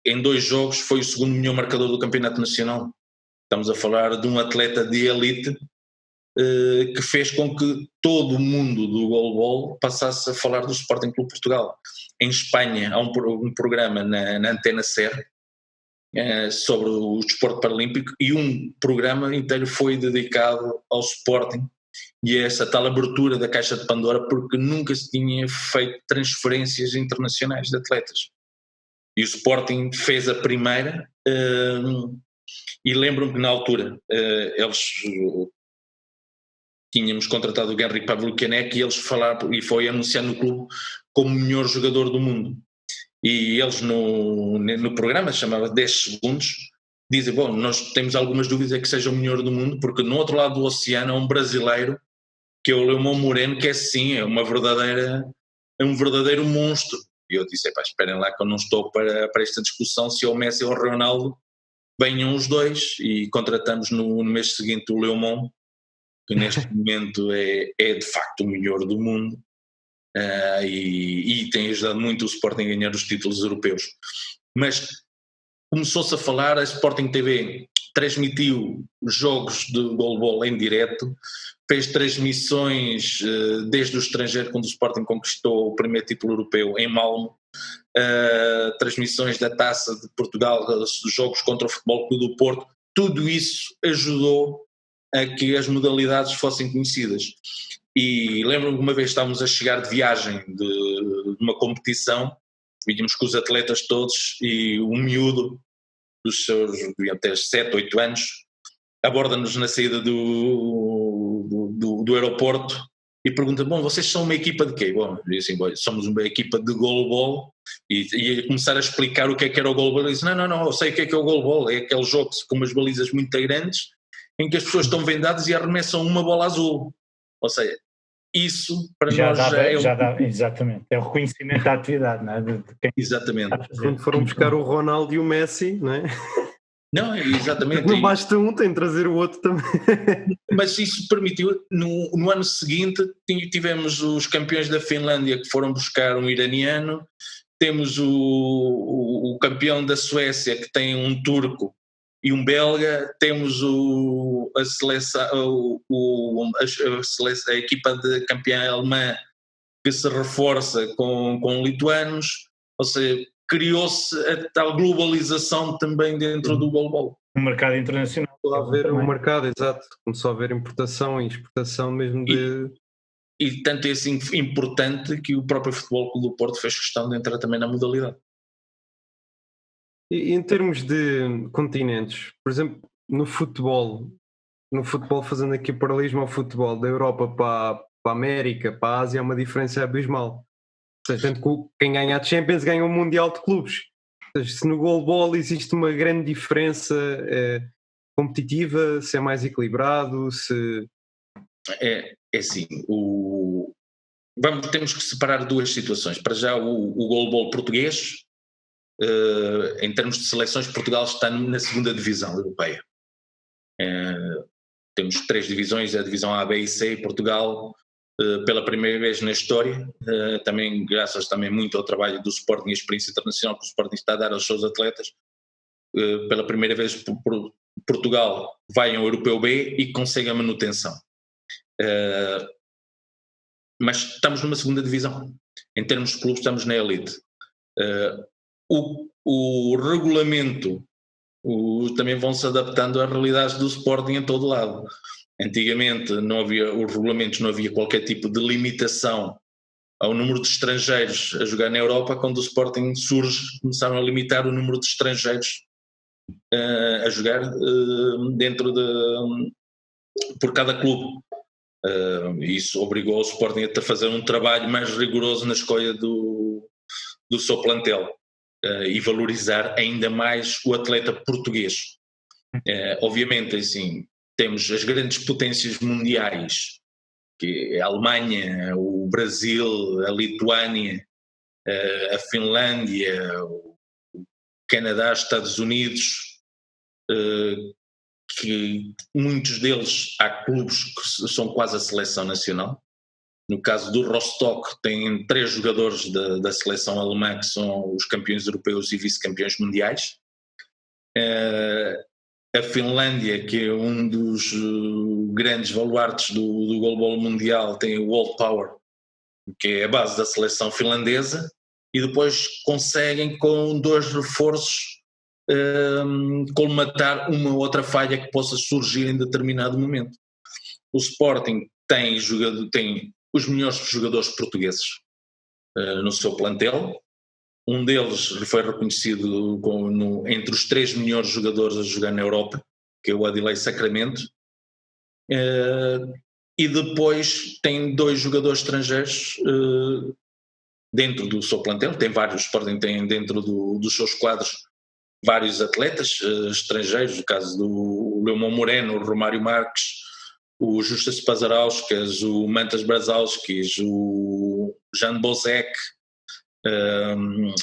Em 2 jogos foi o segundo melhor marcador do campeonato nacional. Estamos a falar de um atleta de elite que fez com que todo o mundo do goalball passasse a falar do Sporting Clube Portugal. Em Espanha há um programa na Antena SER sobre o desporto paralímpico, e um programa inteiro foi dedicado ao Sporting e a essa tal abertura da caixa de Pandora, porque nunca se tinha feito transferências internacionais de atletas. E o Sporting fez a primeira, e lembro-me que na altura tínhamos contratado o Henryk Pavlyukenek e eles falaram, e foi anunciado no clube como o melhor jogador do mundo. E eles no programa, chamava 10 segundos, dizem, bom, nós temos algumas dúvidas que seja o melhor do mundo, porque no outro lado do oceano há um brasileiro, que é o Leomão Moreno, que é um verdadeiro monstro. E eu disse, esperem lá que eu não estou para esta discussão, se é o Messi ou o Ronaldo, venham os dois, e contratamos no mês seguinte o Leomão, que neste momento é de facto o melhor do mundo. E tem ajudado muito o Sporting a ganhar os títulos europeus. Mas começou-se a falar, a Sporting TV transmitiu jogos de goalball em direto, fez transmissões desde o estrangeiro, quando o Sporting conquistou o primeiro título europeu em Malmö, transmissões da Taça de Portugal, dos jogos contra o Futebol Clube do Porto, tudo isso ajudou a que as modalidades fossem conhecidas. E lembro-me que uma vez estávamos a chegar de viagem de uma competição, vínhamos com os atletas todos e um miúdo dos seus até 7, 8 anos aborda-nos na saída do aeroporto e pergunta: bom, vocês são uma equipa de quê? Bom, eu disse assim: somos uma equipa de goalball. E ia começar a explicar o que era o goalball. Ele disse: não, eu sei o que é o goalball, é aquele jogo com umas balizas muito grandes em que as pessoas estão vendadas e arremessam uma bola azul. Ou seja, isso para nós já dá, exatamente, é o reconhecimento da atividade, não é? De quem exatamente. Quando foram buscar o Ronaldo e o Messi, não é? Não, exatamente. Não basta um, tem de trazer o outro também. Mas isso permitiu, no ano seguinte tivemos os campeões da Finlândia que foram buscar um iraniano, temos o campeão da Suécia que tem um turco e um belga, temos a equipa de campeã alemã que se reforça com lituanos, ou seja, criou-se a tal globalização também dentro do goalball. No mercado internacional. Começou a haver um mercado, exato. Começou a haver importação e exportação mesmo de... E tanto é assim importante que o próprio Futebol Clube do Porto fez questão de entrar também na modalidade. E em termos de continentes, por exemplo, no futebol fazendo aqui paralelismo ao futebol, da Europa para a América, para a Ásia, é uma diferença abismal. Ou seja, tanto que quem ganha a Champions ganha o Mundial de Clubes. Ou seja, se no goalball existe uma grande diferença competitiva, se é mais equilibrado, se... É assim, temos que separar duas situações. Para já o goalball português, em termos de seleções, Portugal está na segunda divisão europeia. Temos 3 divisões, a divisão A, B e C, e Portugal, pela primeira vez na história, também graças muito ao trabalho do Sporting e a experiência internacional que o Sporting está a dar aos seus atletas, pela primeira vez Portugal vai ao Europeu B e consegue a manutenção. Mas estamos numa segunda divisão. Em termos de clubes estamos na elite. O regulamento também vão-se adaptando às realidades do Sporting em todo lado. Antigamente os regulamentos não havia qualquer tipo de limitação ao número de estrangeiros a jogar na Europa. Quando o Sporting surge, começaram a limitar o número de estrangeiros a jogar por cada clube. Isso obrigou o Sporting a fazer um trabalho mais rigoroso na escolha do seu plantel e valorizar ainda mais o atleta português. Obviamente, assim, temos as grandes potências mundiais, que é a Alemanha, o Brasil, a Lituânia, a Finlândia, o Canadá, Estados Unidos, que muitos deles há clubes que são quase a seleção nacional. No caso do Rostock, tem 3 jogadores da seleção alemã que são os campeões europeus e vice-campeões mundiais. A Finlândia, que é um dos grandes baluartes do goalball mundial, tem o World Power, que é a base da seleção finlandesa, e depois conseguem com 2 reforços colmatar uma outra falha que possa surgir em determinado momento. O Sporting tem os melhores jogadores portugueses no seu plantel. Um deles foi reconhecido entre os 3 melhores jogadores a jogar na Europa, que é o Adilei Sacramento, e depois tem 2 jogadores estrangeiros dentro do seu plantel. Tem vários, o Sporting tem dentro dos seus quadros vários atletas estrangeiros, no caso do Leomão Moreno, o Romário Marques, o Justas Pazarauskas, o Mantas Brazauskas, o Jan Bozek,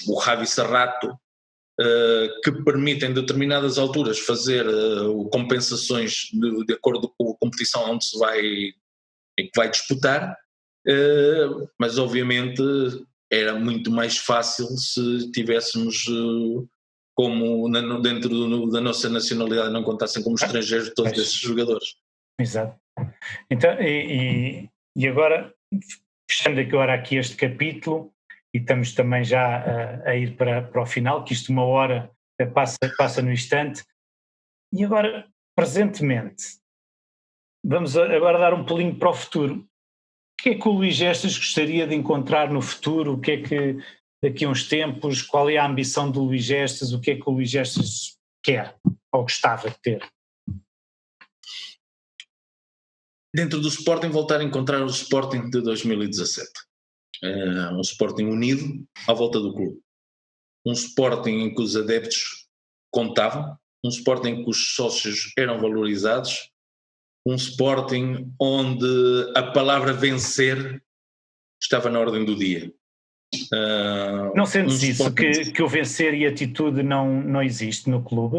o Javi Serrato, que permitem em determinadas alturas fazer compensações de acordo com a competição onde que vai disputar, mas obviamente era muito mais fácil se tivéssemos como dentro da nossa nacionalidade não contassem como estrangeiros todos esses jogadores. Exato. Então, e agora, fechando agora aqui este capítulo, e estamos também já a ir para o final, que isto 1 hora passa no instante. E agora, presentemente, vamos agora dar um pulinho para o futuro. O que é que o Luís Gestas gostaria de encontrar no futuro? O que é que daqui a uns tempos, qual é a ambição do Luís Gestas? O que é que o Luís Gestas quer ou gostava de ter? Dentro do Sporting, voltar a encontrar o Sporting de 2017. Um Sporting unido à volta do clube. Um Sporting em que os adeptos contavam, um Sporting em que os sócios eram valorizados, um Sporting onde a palavra vencer estava na ordem do dia. Não sentes isso, que o vencer e a atitude não existe no clube?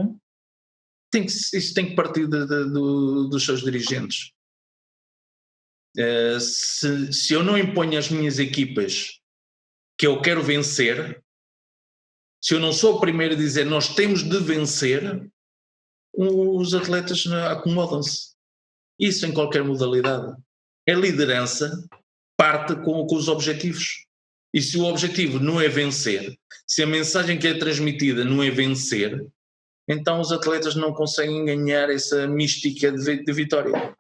Isso tem que partir dos seus dirigentes. Se eu não imponho às minhas equipas que eu quero vencer, se eu não sou o primeiro a dizer nós temos de vencer, os atletas acomodam-se. Isso em qualquer modalidade. A liderança parte com os objetivos. E se o objetivo não é vencer, se a mensagem que é transmitida não é vencer, então os atletas não conseguem ganhar essa mística de vitória.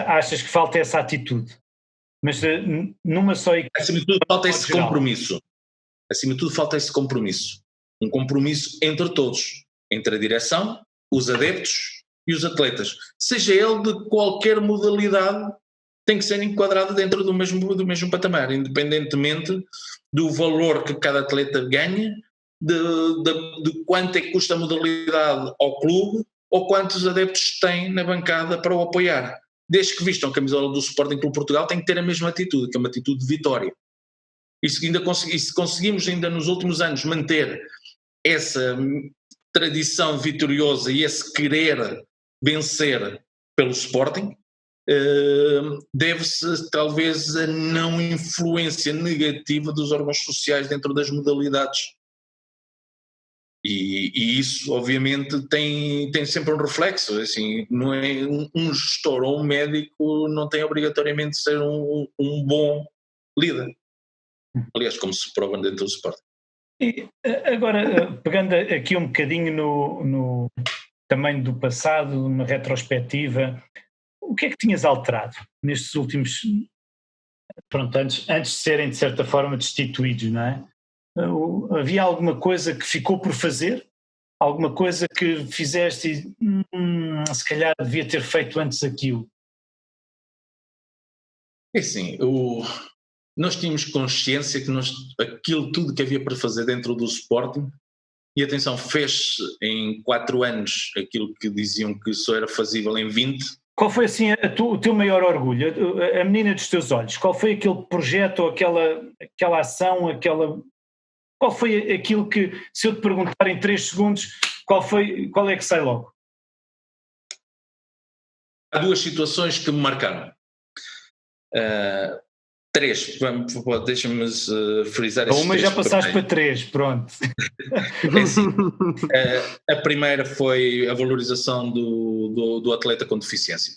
Achas que falta essa atitude? Mas numa só equipe... Acima de tudo falta esse compromisso. Acima de tudo falta esse compromisso. Um compromisso entre todos. Entre a direção, os adeptos e os atletas. Seja ele de qualquer modalidade, tem que ser enquadrado dentro do mesmo patamar, independentemente do valor que cada atleta ganha, de quanto é que custa a modalidade ao clube ou quantos adeptos têm na bancada para o apoiar. Desde que vistam a camisola do Sporting Clube Portugal, tem que ter a mesma atitude, que é uma atitude de vitória. E se conseguimos ainda nos últimos anos manter essa tradição vitoriosa e esse querer vencer pelo Sporting, deve-se talvez a não influência negativa dos órgãos sociais dentro das modalidades. E isso obviamente tem sempre um reflexo, assim, não é um gestor ou um médico não tem obrigatoriamente de ser um bom líder, aliás, como se prova dentro do Sporting. E agora, pegando aqui um bocadinho no tamanho do passado, uma retrospectiva, o que é que tinhas alterado nestes últimos, antes de serem de certa forma destituídos, não é? Havia alguma coisa que ficou por fazer? Alguma coisa que fizeste e se calhar devia ter feito antes aquilo? É assim, nós tínhamos consciência que aquilo tudo que havia para fazer dentro do Sporting, e atenção, fez em 4 anos aquilo que diziam que só era fazível em 20. Qual foi assim o teu maior orgulho, a menina dos teus olhos? Qual foi aquele projeto ou aquela ação, qual foi aquilo que, se eu te perguntar em 3 segundos, qual é que sai logo? Há 2 situações que me marcaram. 3, deixa-me frisar estes 3. Uma já passaste para 3, pronto. É assim, a primeira foi a valorização do atleta com deficiência.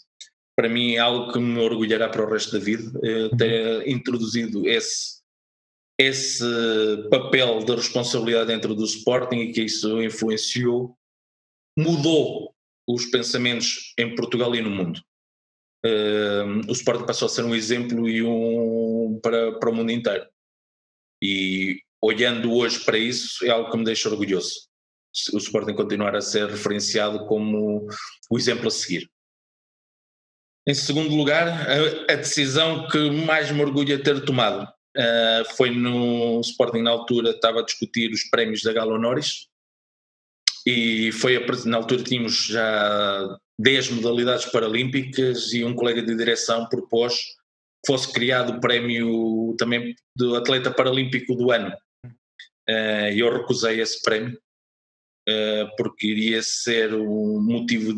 Para mim é algo que me orgulhará para o resto da vida, ter introduzido esse papel de responsabilidade dentro do Sporting e que isso influenciou, mudou os pensamentos em Portugal e no mundo. O Sporting passou a ser um exemplo e para o mundo inteiro. E olhando hoje para isso é algo que me deixa orgulhoso. O Sporting continuar a ser referenciado como o exemplo a seguir. Em segundo lugar, a decisão que mais me orgulha ter tomado foi no Sporting, na altura estava a discutir os prémios da Gala Honoris e na altura tínhamos já 10 modalidades paralímpicas e um colega de direção propôs que fosse criado o prémio também do atleta paralímpico do ano. Eu recusei esse prémio porque iria ser um motivo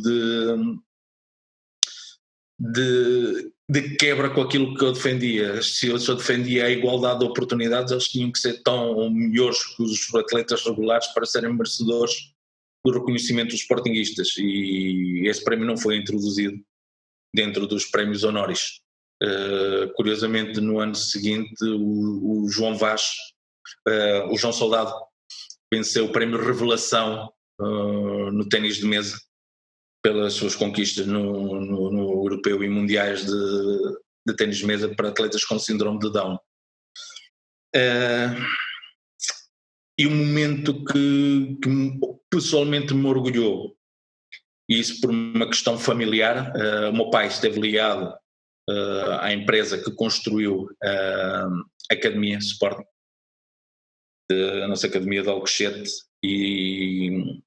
de quebra com aquilo que eu defendia. Se eu defendia a igualdade de oportunidades, eles tinham que ser tão melhores que os atletas regulares para serem merecedores do reconhecimento dos sportinguistas, e esse prémio não foi introduzido dentro dos prémios honoris. Curiosamente, no ano seguinte, o João Vaz, o João Soldado, venceu o prémio Revelação no ténis de mesa pelas suas conquistas no europeu e mundiais de ténis de mesa para atletas com síndrome de Down. E um momento que pessoalmente me orgulhou, e isso por uma questão familiar. O meu pai esteve ligado à empresa que construiu a Academia Sporting, a nossa Academia de Alcochete, e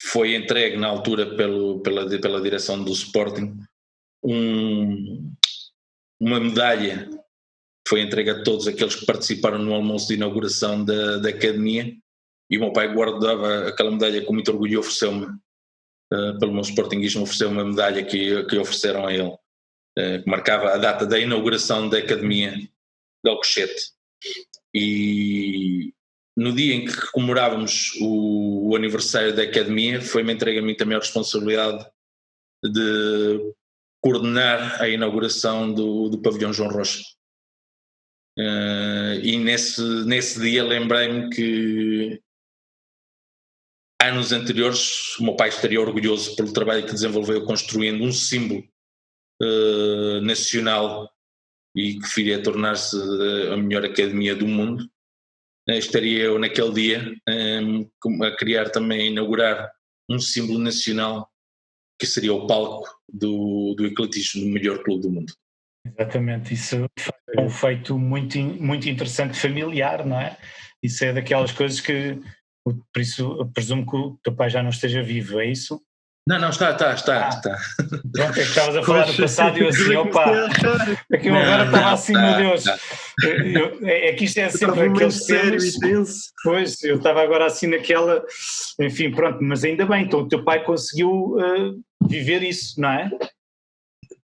foi entregue na altura pela direção do Sporting uma medalha, foi entregue a todos aqueles que participaram no almoço de inauguração da Academia, e o meu pai guardava aquela medalha com muito orgulho e ofereceu-me, pelo meu sportinguismo, ofereceu-me uma medalha que ofereceram a ele, que marcava a data da inauguração da Academia de Alcochete. E no dia em que comemorávamos o aniversário da Academia, foi-me entregue a mim também a responsabilidade de coordenar a inauguração do pavilhão João Rocha. E nesse dia lembrei-me que anos anteriores o meu pai estaria orgulhoso pelo trabalho que desenvolveu construindo um símbolo nacional e que viria a tornar-se a melhor academia do mundo. Estaria eu naquele dia a criar também, a inaugurar um símbolo nacional que seria o palco do ecletismo do melhor clube do mundo. Exatamente, isso é um feito muito, muito interessante, familiar, não é? Isso é daquelas coisas que, por isso eu presumo que o teu pai já não esteja vivo, é isso? Não, está. Pronto, é que estavas a falar do passado e eu assim, opa, é que eu agora estava assim, meu Deus, é que isto é sempre aqueles temas, pois, eu estava agora assim naquela, enfim, pronto, mas ainda bem, então o teu pai conseguiu viver isso, não é?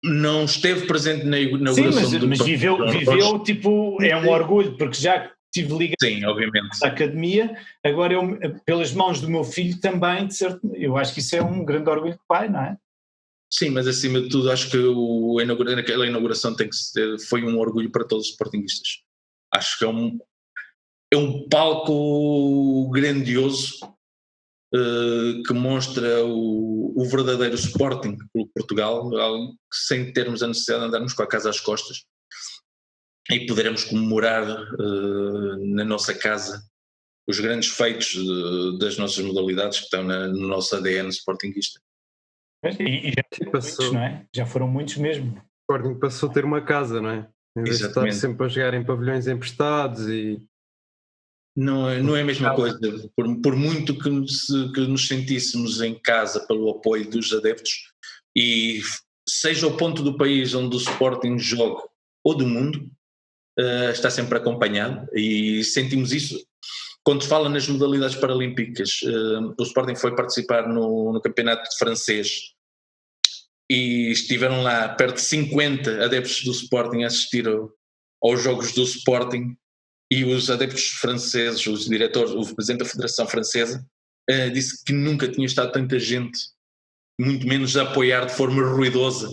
Não esteve presente na inauguração. Sim, mas viveu tipo, é um orgulho, porque já tive ligado. Sim, obviamente. À academia, agora eu, pelas mãos do meu filho também, de certo, eu acho que isso é um grande orgulho de pai, não é? Sim, mas acima de tudo acho que aquela inauguração foi um orgulho para todos os sportinguistas. Acho que é um palco grandioso que mostra o verdadeiro Sporting pelo Portugal, algo que sem termos a necessidade de andarmos com a casa às costas, e poderemos comemorar na nossa casa os grandes feitos das nossas modalidades que estão no nosso ADN sportinguista. E já foram muitos, não é? Já foram muitos mesmo. O Sporting passou a ter uma casa, não é? Em vez de estar sempre a jogar em pavilhões emprestados e... Não é a mesma coisa, por muito que nos sentíssemos em casa pelo apoio dos adeptos, e seja o ponto do país onde o Sporting joga ou do mundo, está sempre acompanhado, e sentimos isso quando se fala nas modalidades paralímpicas. O Sporting foi participar no campeonato francês e estiveram lá perto de 50 adeptos do Sporting a assistir aos jogos do Sporting, e os adeptos franceses, os diretores, o presidente da Federação Francesa disse que nunca tinha estado tanta gente, muito menos a apoiar de forma ruidosa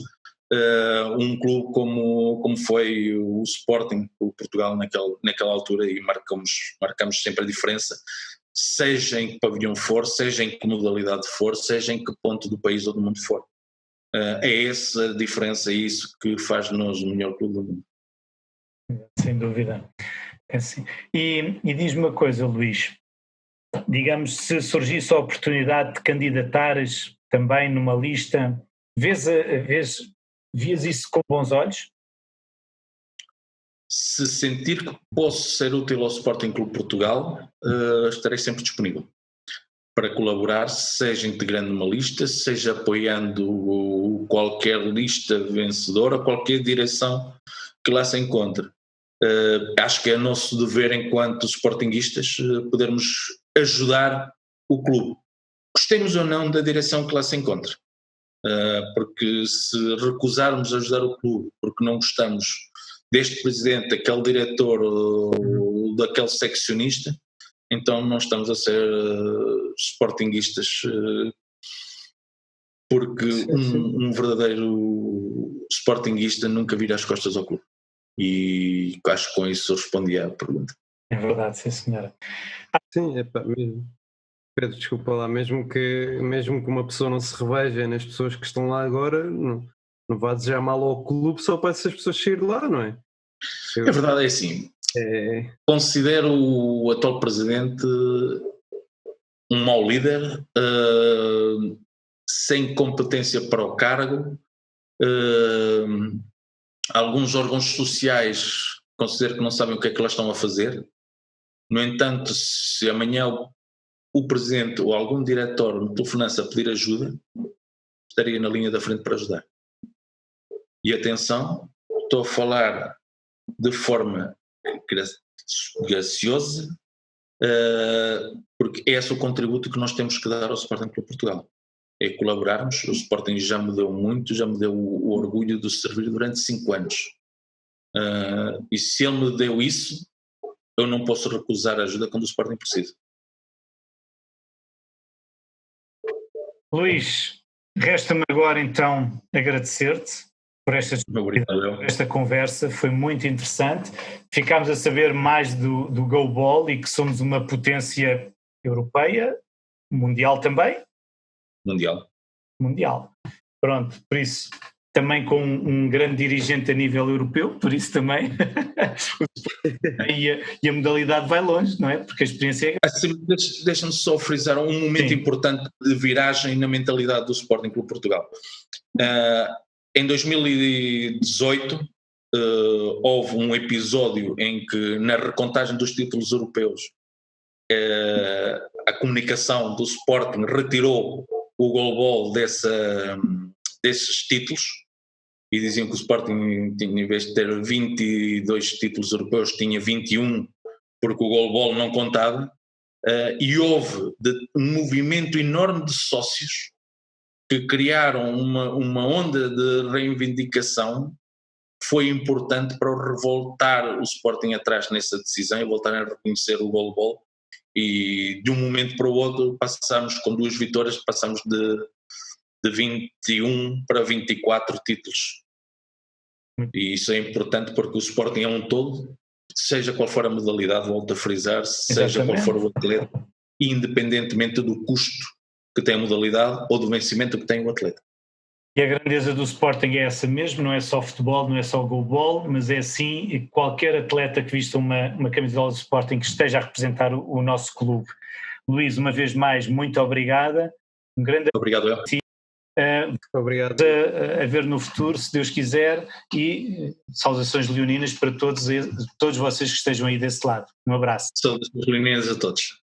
um clube como foi o Sporting, o Portugal naquela altura, e marcamos sempre a diferença, seja em que pavilhão for, seja em que modalidade for, seja em que ponto do país ou do mundo for. É essa a diferença, e isso que faz de nós o melhor clube do mundo. Sem dúvida. É assim. E diz-me uma coisa, Luís, digamos, se surgisse a oportunidade de candidatares também numa lista, vias isso com bons olhos? Se sentir que posso ser útil ao Sporting Clube Portugal, estarei sempre disponível para colaborar, seja integrando uma lista, seja apoiando qualquer lista vencedora, qualquer direção que lá se encontre. Acho que é nosso dever enquanto sportinguistas podermos ajudar o clube, gostemos ou não da direção que lá se encontra, porque se recusarmos a ajudar o clube porque não gostamos deste presidente, daquele diretor ou daquele seccionista, então não estamos a ser sportinguistas, porque um verdadeiro sportinguista nunca vira as costas ao clube. E acho que com isso eu respondi à pergunta. É verdade, sim senhora. Sim, mesmo. Pedro, desculpa lá, mesmo que uma pessoa não se reveja nas pessoas que estão lá agora, não vá desejar mal ao clube só para essas pessoas sair de lá, não é? É verdade, é assim. Considero o atual presidente um mau líder, sem competência para o cargo. Alguns órgãos sociais considero que não sabem o que é que lá estão a fazer. No entanto, se amanhã o presidente ou algum diretor me telefonasse a pedir ajuda, estaria na linha da frente para ajudar. E atenção, estou a falar de forma graciosa, porque é esse o contributo que nós temos que dar ao Sporting Clube Portugal. É colaborarmos. O Sporting já me deu muito, já me deu o orgulho de servir durante 5 anos. E se ele me deu isso, eu não posso recusar a ajuda quando o Sporting precisa. Luís, resta-me agora então agradecer-te por esta conversa, foi muito interessante. Ficámos a saber mais do goalball e que somos uma potência europeia, mundial também. Mundial. Pronto, por isso, também com um grande dirigente a nível europeu, por isso também e a modalidade vai longe, não é? Porque a experiência é... Assim, deixa-me só frisar um momento importante de viragem na mentalidade do Sporting Clube Portugal. Em 2018 houve um episódio em que, na recontagem dos títulos europeus, a comunicação do Sporting retirou o goalball desses títulos e diziam que o Sporting tinha, em vez de ter 22 títulos europeus, tinha 21 porque o goalball não contava, e houve um movimento enorme de sócios que criaram uma onda de reivindicação que foi importante para revoltar o Sporting atrás nessa decisão e voltarem a reconhecer o goalball. E de um momento para o outro passámos, com 2 vitórias, passámos de 21 para 24 títulos. E isso é importante porque o Sporting é um todo, seja qual for a modalidade, volto a frisar, seja qual for o atleta, independentemente do custo que tem a modalidade ou do vencimento que tem o atleta. E a grandeza do Sporting é essa mesmo, não é só futebol, não é só goalball, mas é sim qualquer atleta que vista uma camisola do Sporting que esteja a representar o nosso clube. Luís, uma vez mais, muito obrigada. Um grande obrigado. Obrigado. A ver no futuro, se Deus quiser, e saudações leoninas para todos vocês que estejam aí desse lado. Um abraço. Saudações leoninas a todos.